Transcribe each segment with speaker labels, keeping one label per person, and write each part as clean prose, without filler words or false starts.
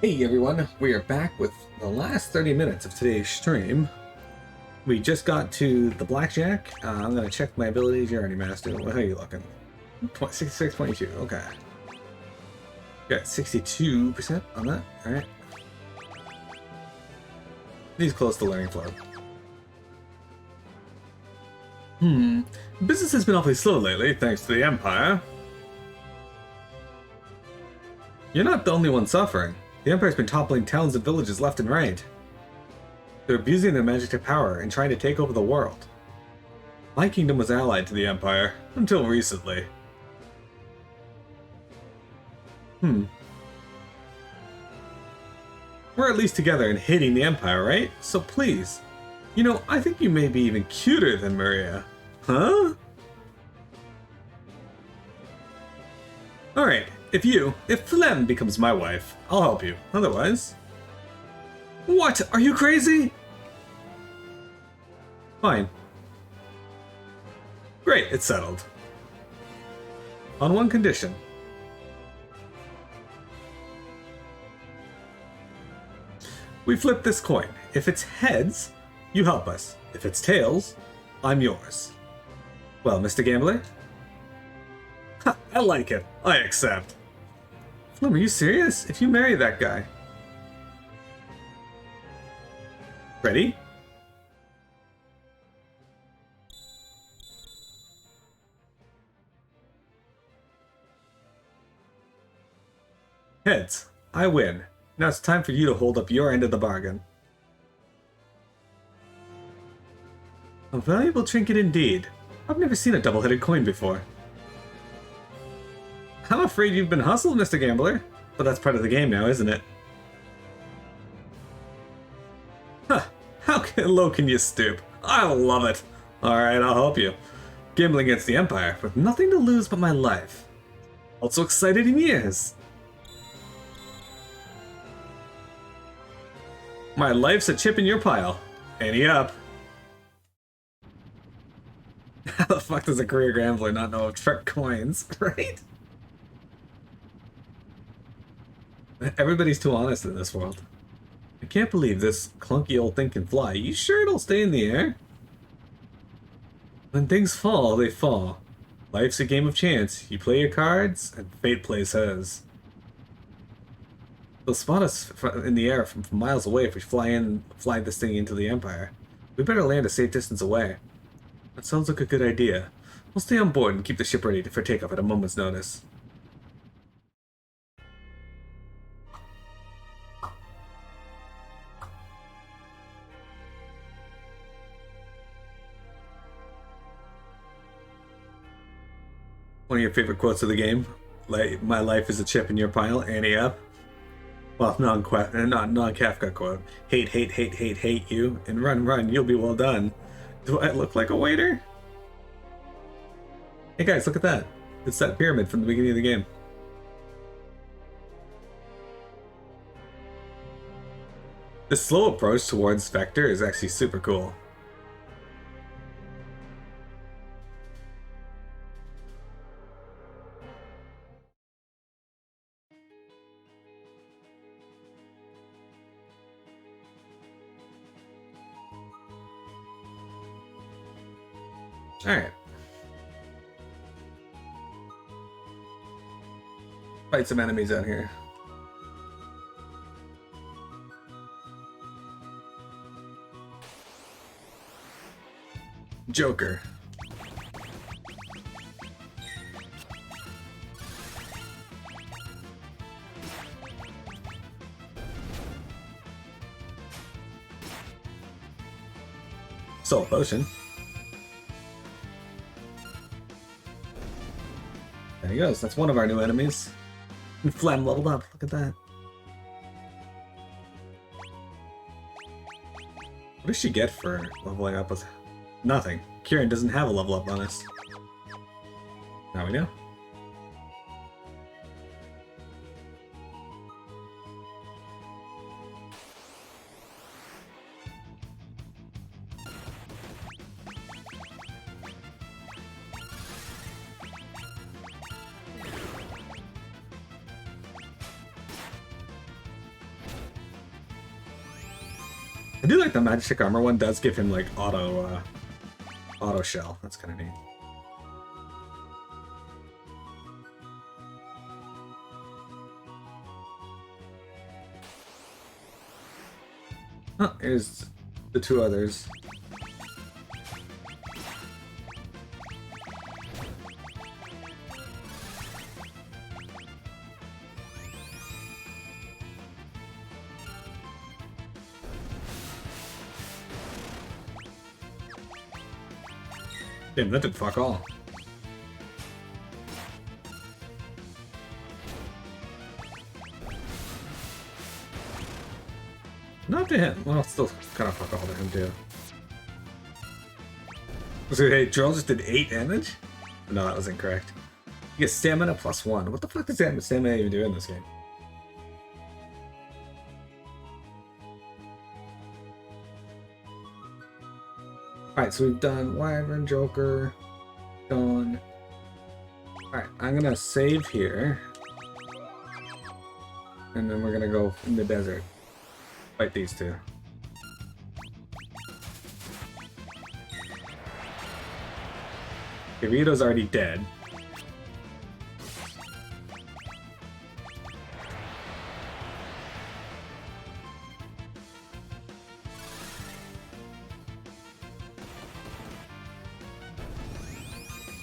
Speaker 1: Hey everyone, we are back with the last 30 minutes of today's stream. We just got to the blackjack. I'm going to check my abilities. You're already mastered. How are you looking? 66, 22. Okay. Got 62% on that. Alright. He's close to learning floor. Business has been awfully slow lately, thanks to the Empire. You're not the only one suffering. The Empire's been toppling towns and villages left and right. They're abusing their magic to power and trying to take over the world. My kingdom was allied to the Empire, until recently. We're at least together in hating the Empire, right? So please. You know, I think you may be even cuter than Maria. Huh? Alright, if Flem becomes my wife, I'll help you. Otherwise... What? Are you crazy? Fine. Great, it's settled. On one condition. We flip this coin. If it's heads, you help us. If it's tails, I'm yours. Well, Mr. Gambler? Ha, I like it. I accept. Flem, are you serious? If you marry that guy... Ready? Heads. I win. Now it's time for you to hold up your end of the bargain. A valuable trinket indeed. I've never seen a double-headed coin before. I'm afraid you've been hustled, Mr. Gambler. But that's part of the game now, isn't it? Huh. How low can you stoop? I love it. Alright, I'll help you. Gambling against the Empire, with nothing to lose but my life. Also excited in years. My life's a chip in your pile. Ante up. How the fuck does a career gambler not know of trick coins, right? Everybody's too honest in this world. I can't believe this clunky old thing can fly. You sure it'll stay in the air? When things fall, they fall. Life's a game of chance. You play your cards, and fate plays hers. They'll spot us in the air from miles away if we fly this thing into the Empire. We better land a safe distance away. That sounds like a good idea. We'll stay on board and keep the ship ready for takeoff at a moment's notice. One of your favorite quotes of the game? Like, my life is a chip in your pile, ante up. Well, non-Kafka quote. Hate, hate, hate, hate, hate you, and run, run, you'll be well done. Do I look like a waiter? Hey guys, look at that. It's that pyramid from the beginning of the game. This slow approach towards Vector is actually super cool. Alright. Fight some enemies out here. Joker. Soul Potion. There he goes. That's one of our new enemies. And Flem leveled up. Look at that. What does she get for leveling up with... Nothing. Kieran doesn't have a level up bonus. Now we know. do like the magic armor one does give him like auto shell. That's kind of neat. Oh, here's the two others. Damn, that did fuck all. Not to him. Well, still kind of fuck all to him too. So hey, Drill just did 8 damage? No, that was incorrect. You get stamina +1. What the fuck does stamina even do in this game? Alright, so we've done Wyvern, Joker, Dawn. Alright, I'm gonna save here. And then we're gonna go in the desert. Fight these two. Okay, Rito's already dead.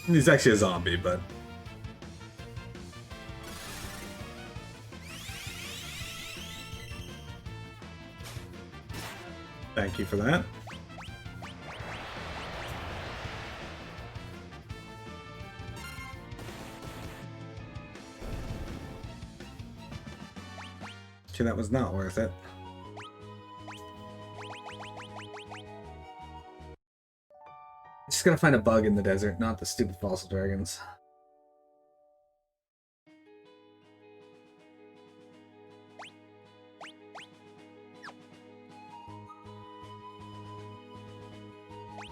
Speaker 1: He's actually a zombie, but... Thank you for that. Okay, that was not worth it. Just gotta find a bug in the desert, not the stupid fossil dragons.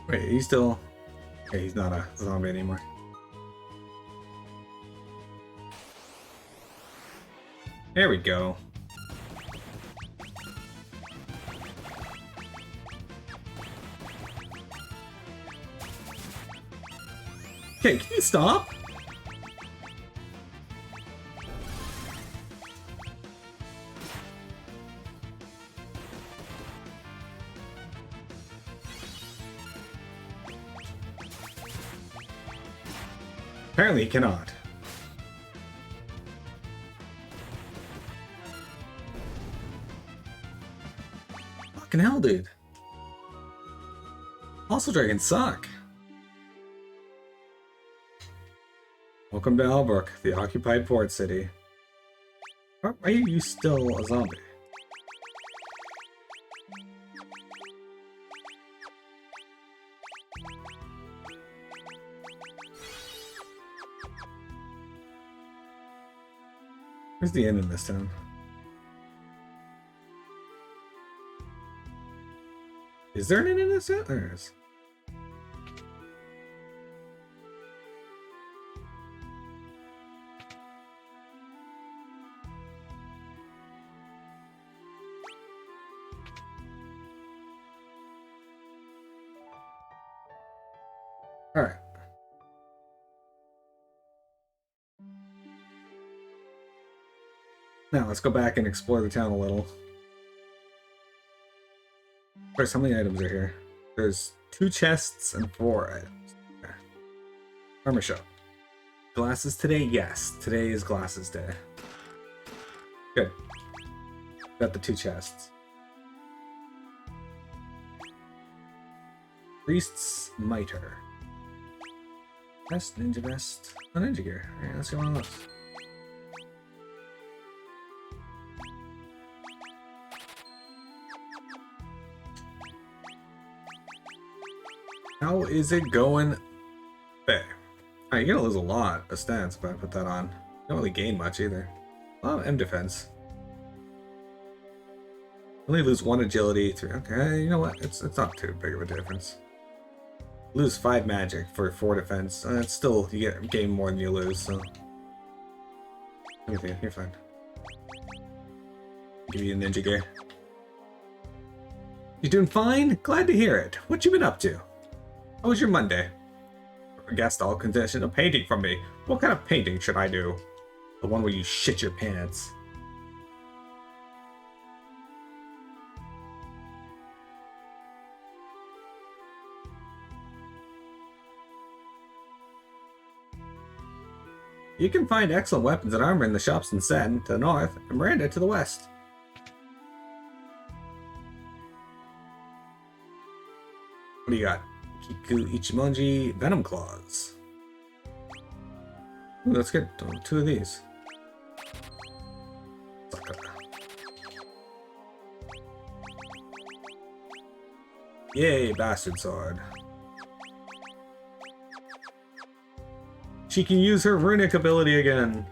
Speaker 1: Wait, he's still... Okay, he's not a zombie anymore. There we go. Okay, can you stop? Apparently he cannot. Fucking hell, dude. Fossil dragons suck. Welcome to Albrook, the occupied port city. Why are you still a zombie? Where's the inn in this town? Is there an inn in this town? There is. Alright. Now let's go back and explore the town a little. First, how many items are here? There's 2 chests and 4 items. Okay. Armor shop. Glasses today? Yes. Today is glasses day. Good. Got the 2 chests. Priest's Mitre. Vest, ninja vest. Oh, ninja gear. Alright, let's go on those. How is it going? There. Alright, you're gonna lose a lot of stats if I put that on. You don't really gain much either. Oh, M defense. Only lose 1 agility, 3. Okay, you know what? It's not too big of a difference. Lose 5 magic for 4 defense. It's still, you gain more than you lose, so. Everything, you're fine. Give you a ninja gear. You doing fine? Glad to hear it. What you been up to? How was your Monday? A guest all condition a painting from me. What kind of painting should I do? The one where you shit your pants. You can find excellent weapons and armor in the shops in Sen to the north and Miranda to the west. What do you got? Kiku Ichimonji Venom Claws. Ooh, let's get 2 of these. Yay, bastard sword. She can use her runic ability again.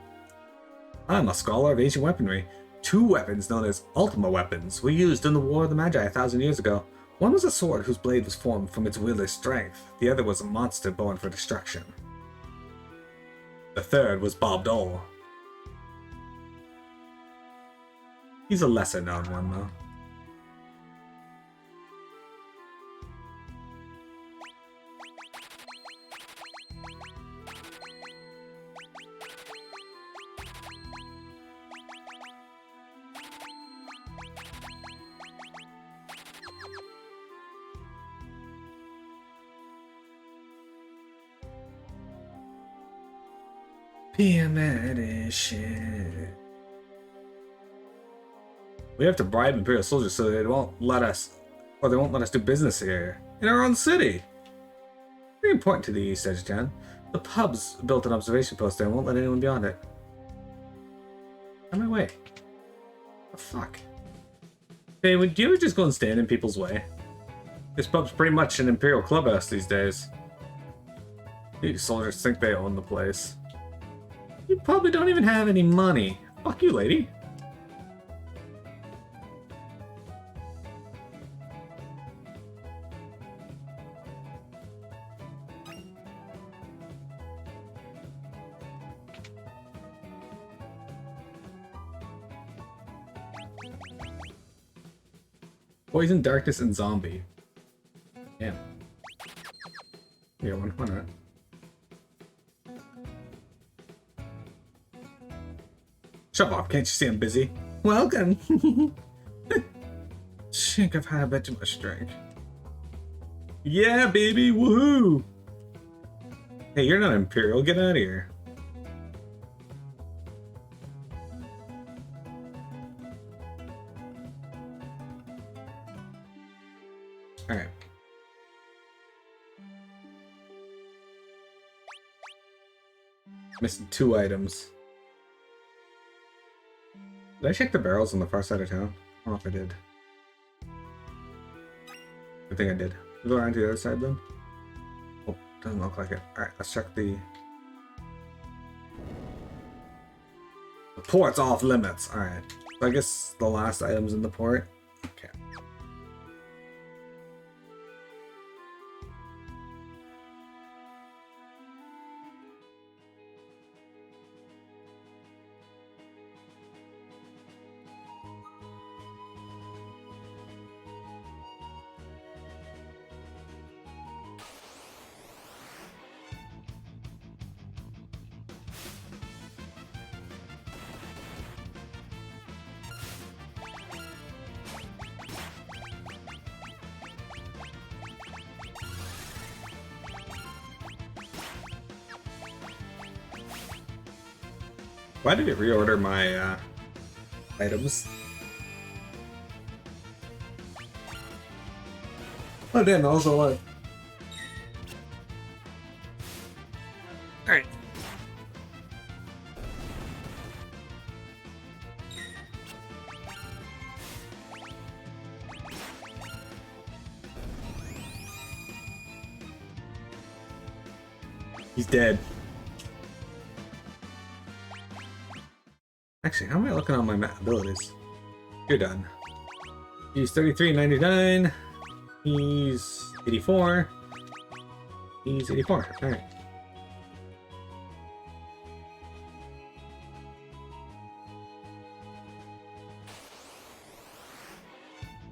Speaker 1: I'm a scholar of ancient weaponry. 2 weapons known as Ultima weapons were used in the War of the Magi 1,000 years ago. One was a sword whose blade was formed from its wielder's strength. The other was a monster born for destruction. The third was Bob Dole. He's a lesser known one, though. Shit. We have to bribe Imperial soldiers so they won't let us, or they won't let us do business here in our own city. Very important to the East Edgetown. The pub's built an observation post there and won't let anyone beyond it. On my way. What the fuck? Hey, would you ever just go and stand in people's way? This pub's pretty much an Imperial clubhouse these days. These soldiers think they own the place. You probably don't even have any money. Fuck you, lady. Poison, darkness, and zombie. Damn. Yeah, why not? Shut up, can't you see I'm busy? Welcome! Shink, I've had a bit too much drink. Yeah, baby, woohoo! Hey, you're not Imperial, get out of here. Alright. Missing 2 items. Did I check the barrels on the far side of town? I don't know if I did. I think I did. Go around to the other side then? Oh, doesn't look like it. Alright, let's check the... The port's off limits. Alright. So I guess the last item's in the port. Okay. Why did it reorder my items? Oh damn, that was a lot. Alright. He's dead. Actually, how am I looking on my abilities? You're done. He's 33.99. He's 84. He's 84. Alright.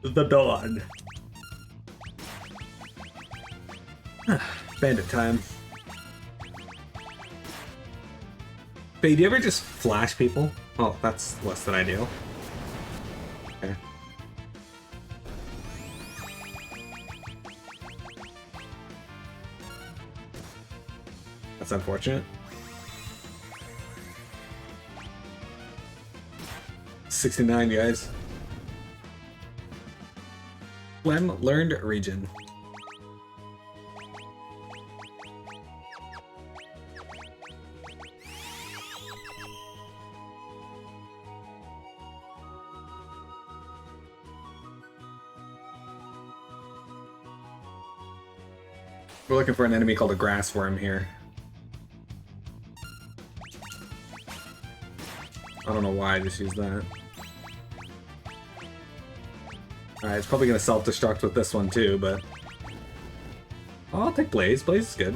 Speaker 1: The dawn. Bandit time. But do you ever just flash people? Oh, that's less than ideal. Okay. That's unfortunate. 69, guys. Phlegm learned region. We're looking for an enemy called a grass worm here. I don't know why I just used that. Alright, it's probably gonna self-destruct with this one too, but... Oh, I'll take Blaze. Blaze is good.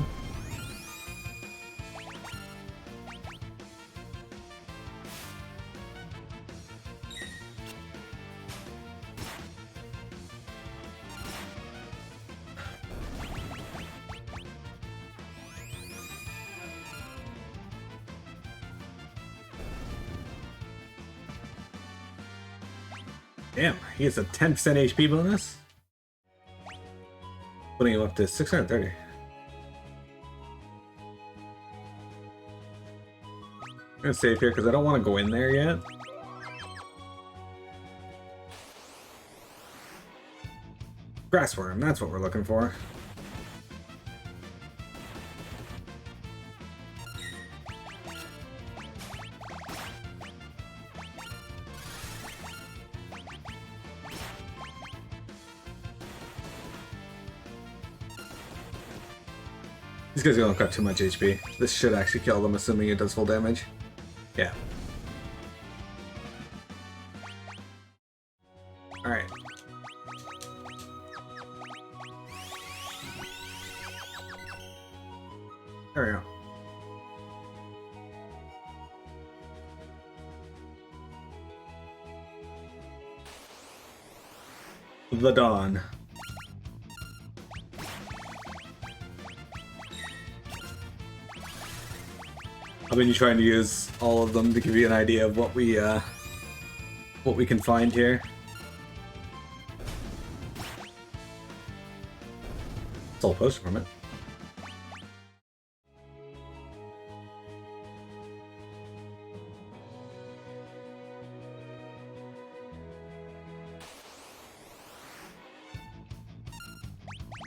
Speaker 1: Damn, he gets a 10% HP bonus? Putting him up to 630. I'm gonna save here because I don't want to go in there yet. Grassworm, that's what we're looking for. These guys don't got too much HP. This should actually kill them, assuming it does full damage. Yeah. Alright. There we go. The Dawn. I've been trying to use all of them to give you an idea of what we can find here. Soul potion from it.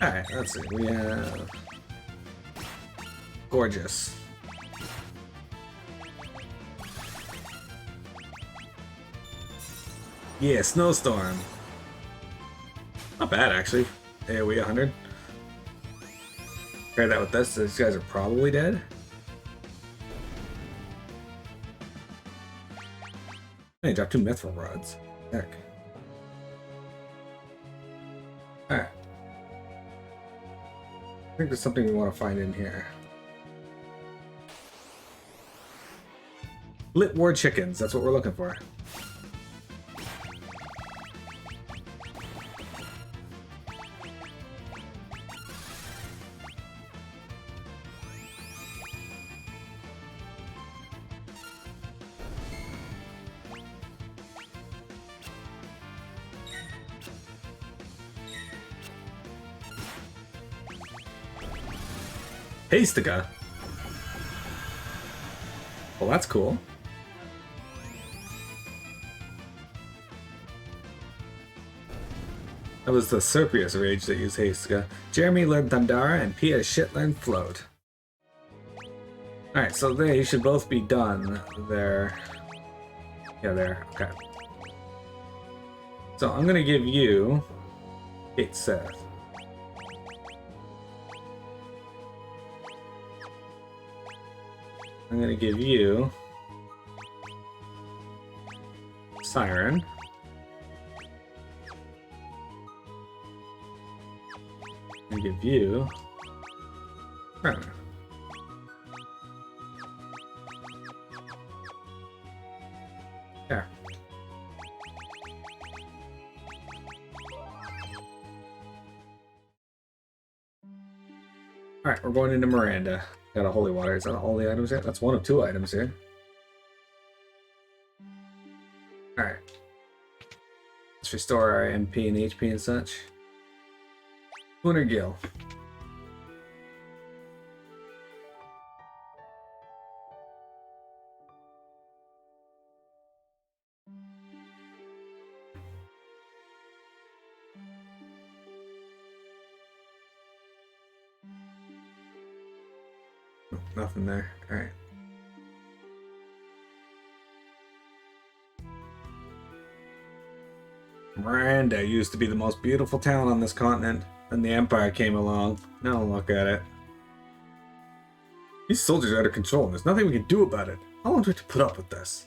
Speaker 1: Alright, let's see. We have Gorgeous. Yeah, Snowstorm. Not bad, actually. AoE 100. Compare that with this, these guys are probably dead. Hey, dropped 2 mithril rods. Heck. Alright. I think there's something we want to find in here. Lit War chickens, that's what we're looking for. Hastica. Well, that's cool. That was the Serpius Rage that used Hastica. Jeremy learned Thundara and Pia Shit learned Float. Alright, so they should both be done there. Yeah, there. Okay. So I'm gonna give you Kate Seth. I'm gonna give you Siren. I'm gonna give you Runner. There. Alright, we're going into Miranda. Got a holy water. Is that all the items here? That's one of 2 items here. Alright. Let's restore our MP and HP and such. 200 gil. Nothing there. Alright. Miranda used to be the most beautiful town on this continent, and the Empire came along. Now look at it. These soldiers are out of control, and there's nothing we can do about it. How long do we have to put up with this?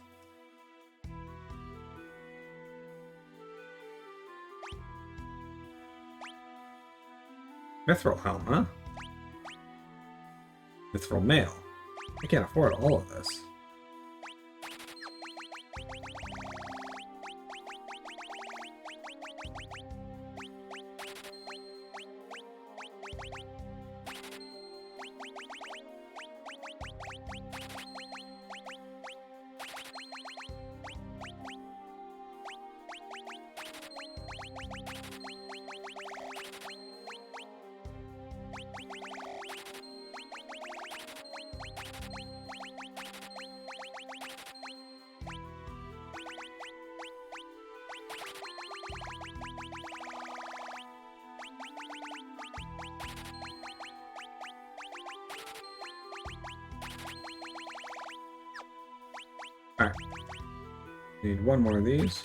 Speaker 1: Mithril helm, huh? Mithril mail. I can't afford all of this. Alright. Need one more of these.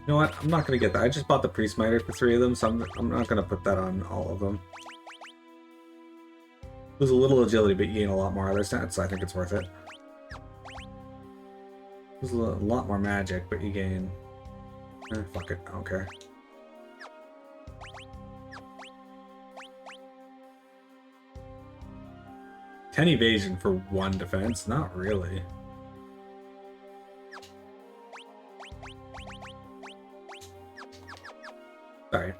Speaker 1: You know what? I'm not going to get that. I just bought the Priest Miter for 3 of them, so I'm not going to put that on all of them. Lose a little agility, but you gain a lot more other stats, so I think it's worth it. Lose a lot more magic, but you gain... fuck it. I don't care. 10 evasion for 1 defense? Not really. Sorry.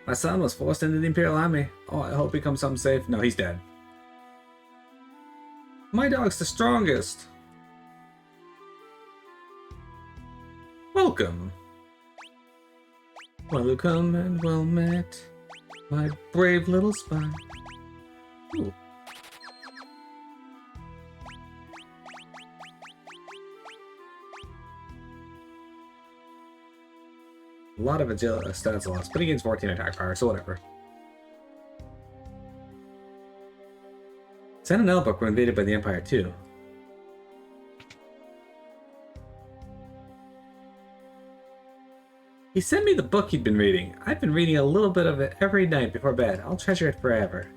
Speaker 1: My son was forced into the Imperial Army. Oh, I hope he comes home safe. No, he's dead. My dog's the strongest. Welcome. Welcome and well met, my brave little spy. Ooh. A lot of agility stats lost, but he gains 14 attack power, so whatever. Sen and Elbrook were invaded by the Empire too. He sent me the book he'd been reading. I've been reading a little bit of it every night before bed. I'll treasure it forever.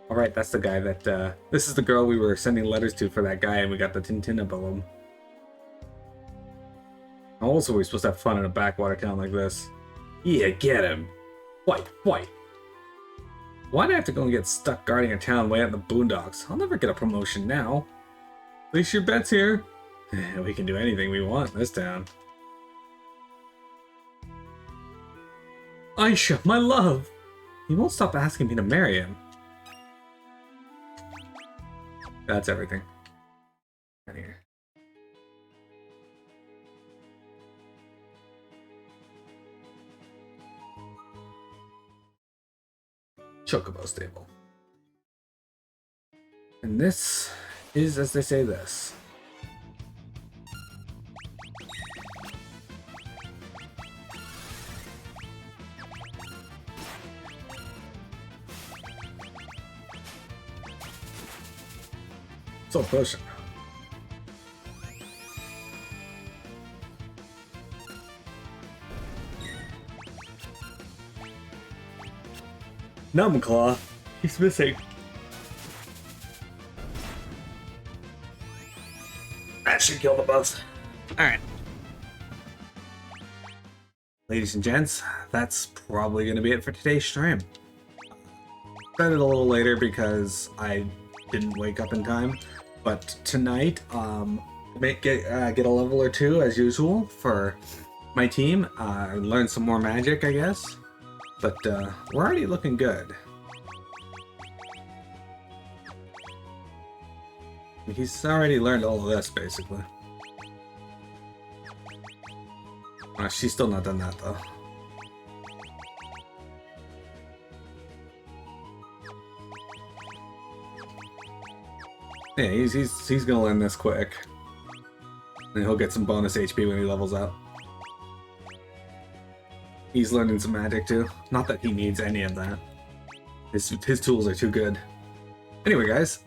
Speaker 1: Alright, that's the guy that, this is the girl we were sending letters to for that guy, and we got the Tintin emblem. How also are we supposed to have fun in a backwater town like this? Yeah, get him! Fight, fight! Why'd I have to go and get stuck guarding a town way out in the boondocks? I'll never get a promotion now. Place your bets here. We can do anything we want in this town. Aisha, my love! He won't stop asking me to marry him. That's everything. Out here. Chocobo stable. And this is, as they say, this. So potion. Numbclaw. He's missing. That should kill the boss. Alright. Ladies and gents, that's probably going to be it for today's stream. Started a little later because I didn't wake up in time. But tonight, get a level or two as usual for my team, and learn some more magic, I guess. But we're already looking good. He's already learned all of this, basically. She's still not done that, though. Yeah, he's gonna learn this quick. And he'll get some bonus HP when he levels up. He's learning some magic, too. Not that he needs any of that. His tools are too good. Anyway, guys,